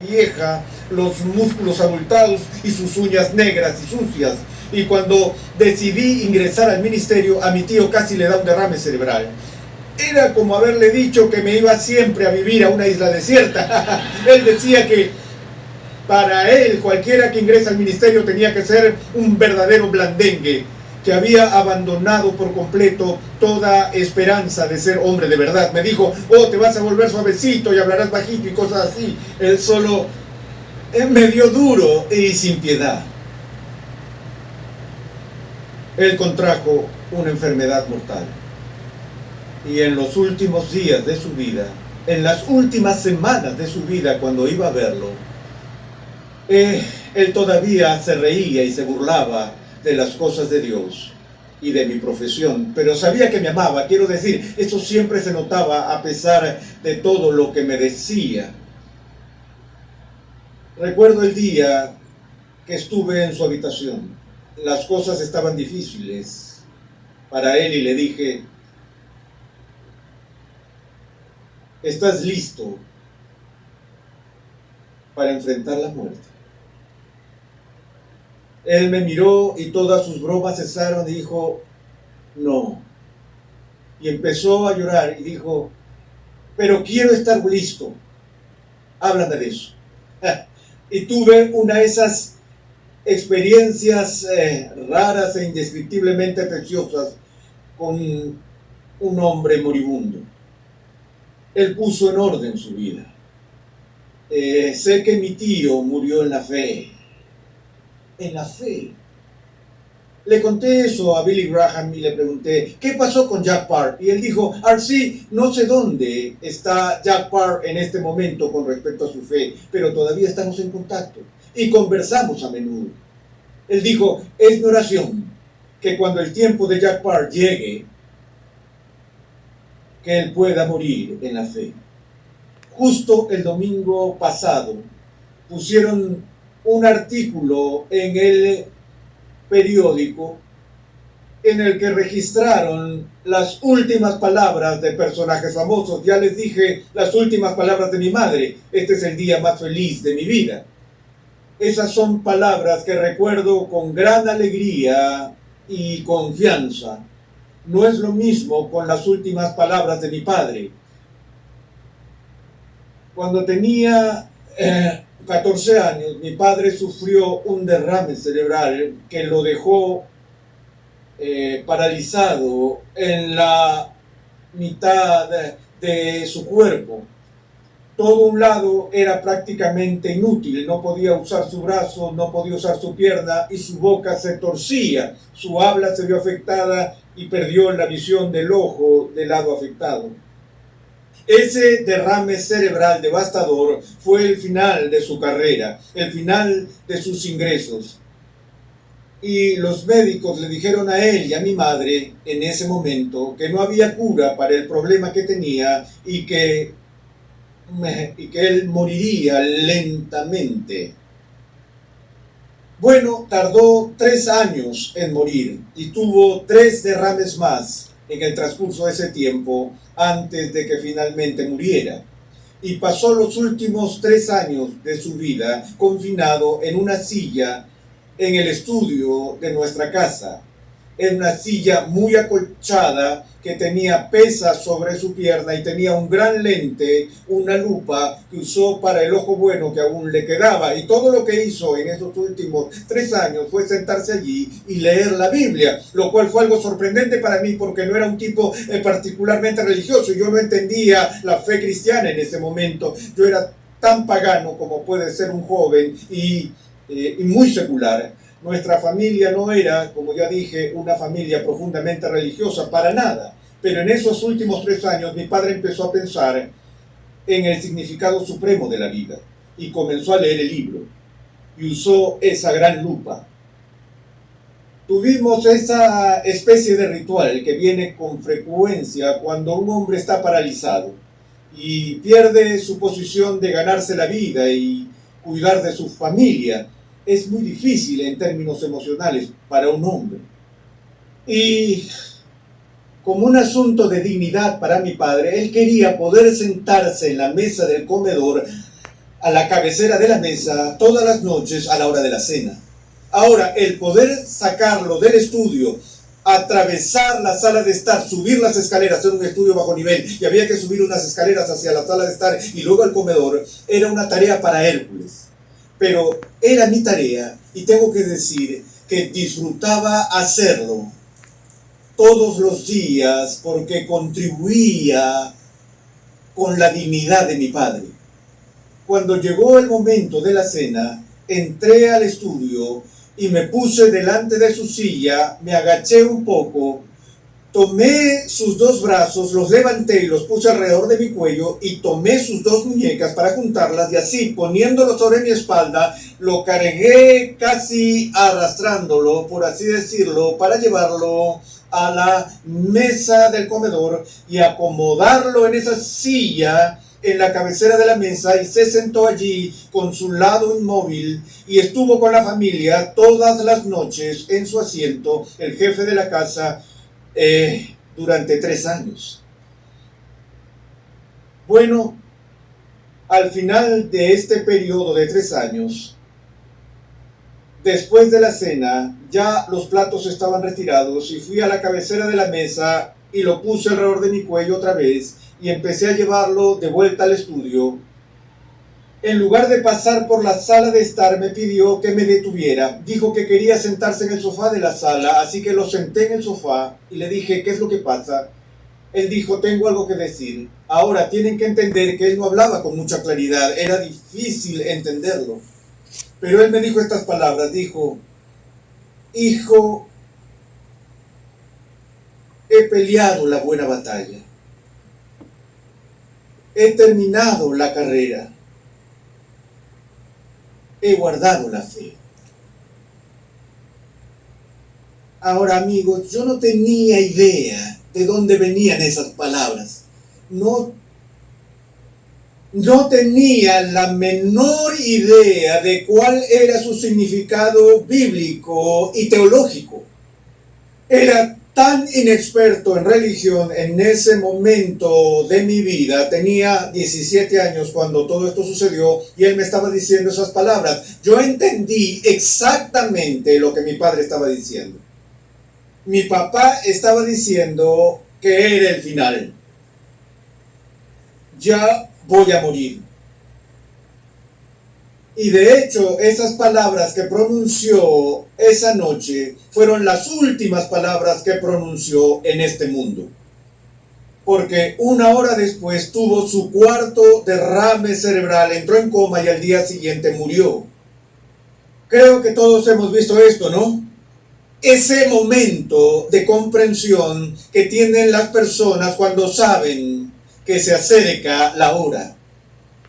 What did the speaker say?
vieja, los músculos abultados y sus uñas negras y sucias. Y cuando decidí ingresar al ministerio, a mi tío casi le da un derrame cerebral. Era como haberle dicho que me iba siempre a vivir a una isla desierta. Él decía que para él cualquiera que ingresa al ministerio tenía que ser un verdadero blandengue, que había abandonado por completo toda esperanza de ser hombre de verdad. Me dijo, oh, te vas a volver suavecito y hablarás bajito y cosas así. Él solo me dio duro y sin piedad. Él contrajo una enfermedad mortal. Y en los últimos días de su vida, en las últimas semanas de su vida, cuando iba a verlo, él todavía se reía y se burlaba de las cosas de Dios y de mi profesión, pero sabía que me amaba. Quiero decir, eso siempre se notaba a pesar de todo lo que me decía. Recuerdo el día que estuve en su habitación. Las cosas estaban difíciles para él y le dije, ¿estás listo para enfrentar la muerte? Él me miró y todas sus bromas cesaron y dijo, no. Y empezó a llorar y dijo, pero quiero estar listo. Háblame de eso. Y tuve una de esas experiencias raras e indescriptiblemente preciosas con un hombre moribundo. Él puso en orden su vida. Sé que mi tío murió en la fe. En la fe. Le conté eso a Billy Graham y le pregunté, ¿qué pasó con Jack Parr? Y él dijo, RC, no sé dónde está Jack Parr en este momento con respecto a su fe, pero todavía estamos en contacto y conversamos a menudo. Él dijo, es mi oración que cuando el tiempo de Jack Parr llegue, que él pueda morir en la fe. Justo el domingo pasado pusieron un artículo en el periódico en el que registraron las últimas palabras de personajes famosos. Ya les dije las últimas palabras de mi madre. Este es el día más feliz de mi vida. Esas son palabras que recuerdo con gran alegría y confianza. No es lo mismo con las últimas palabras de mi padre. Cuando tenía 14 años, mi padre sufrió un derrame cerebral que lo dejó paralizado en la mitad de su cuerpo. Todo un lado era prácticamente inútil, no podía usar su brazo, no podía usar su pierna y su boca se torcía. Su habla se vio afectada y perdió la visión del ojo del lado afectado. Ese derrame cerebral devastador fue el final de su carrera, el final de sus ingresos. Y los médicos le dijeron a él y a mi madre en ese momento que no había cura para el problema que tenía y que él moriría lentamente. Bueno, tardó 3 años en morir y tuvo 3 derrames más en el transcurso de ese tiempo antes de que finalmente muriera. Y pasó los últimos 3 años de su vida confinado en una silla en el estudio de nuestra casa, en una silla muy acolchada que tenía pesas sobre su pierna y tenía un gran lente, una lupa que usó para el ojo bueno que aún le quedaba. Y todo lo que hizo en esos últimos 3 años fue sentarse allí y leer la Biblia, lo cual fue algo sorprendente para mí porque no era un tipo particularmente religioso. Yo no entendía la fe cristiana en ese momento. Yo era tan pagano como puede ser un joven y muy secular. Nuestra familia no era, como ya dije, una familia profundamente religiosa, para nada. Pero en esos últimos 3 años mi padre empezó a pensar en el significado supremo de la vida y comenzó a leer el libro y usó esa gran lupa. Tuvimos esa especie de ritual que viene con frecuencia cuando un hombre está paralizado y pierde su posición de ganarse la vida y cuidar de su familia. Es muy difícil en términos emocionales para un hombre. Y como un asunto de dignidad para mi padre, él quería poder sentarse en la mesa del comedor a la cabecera de la mesa todas las noches a la hora de la cena. Ahora, el poder sacarlo del estudio, atravesar la sala de estar, subir las escaleras, era un estudio bajo nivel y había que subir unas escaleras hacia la sala de estar y luego al comedor, era una tarea para Hércules. Pero era mi tarea y tengo que decir que disfrutaba hacerlo todos los días porque contribuía con la dignidad de mi padre. Cuando llegó el momento de la cena, entré al estudio y me puse delante de su silla, me agaché un poco, tomé sus dos brazos, los levanté y los puse alrededor de mi cuello y tomé sus dos muñecas para juntarlas y así, poniéndolo sobre mi espalda, lo cargué casi arrastrándolo, por así decirlo, para llevarlo a la mesa del comedor y acomodarlo en esa silla en la cabecera de la mesa, y se sentó allí con su lado inmóvil y estuvo con la familia todas las noches en su asiento, el jefe de la casa, durante 3 años. Bueno, al final de este periodo de 3 años, después de la cena, ya los platos estaban retirados y fui a la cabecera de la mesa y lo puse alrededor de mi cuello otra vez y empecé a llevarlo de vuelta al estudio. En lugar de pasar por la sala de estar, me pidió que me detuviera. Dijo que quería sentarse en el sofá de la sala, así que lo senté en el sofá y le dije, ¿qué es lo que pasa? Él dijo, tengo algo que decir. Ahora, tienen que entender que él no hablaba con mucha claridad, era difícil entenderlo. Pero él me dijo estas palabras, dijo, hijo, he peleado la buena batalla. He terminado la carrera. He guardado la fe. Ahora, amigos, yo no tenía idea de dónde venían esas palabras. No tenía la menor idea de cuál era su significado bíblico y teológico. Era tan inexperto en religión en ese momento de mi vida. Tenía 17 años cuando todo esto sucedió y él me estaba diciendo esas palabras. Yo entendí exactamente lo que mi padre estaba diciendo. Mi papá estaba diciendo que era el final. Ya voy a morir. Y de hecho, esas palabras que pronunció esa noche fueron las últimas palabras que pronunció en este mundo. Porque 1 hora después tuvo su 4º derrame cerebral, entró en coma y al día siguiente murió. Creo que todos hemos visto esto, ¿no? Ese momento de comprensión que tienen las personas cuando saben que se acerca la hora.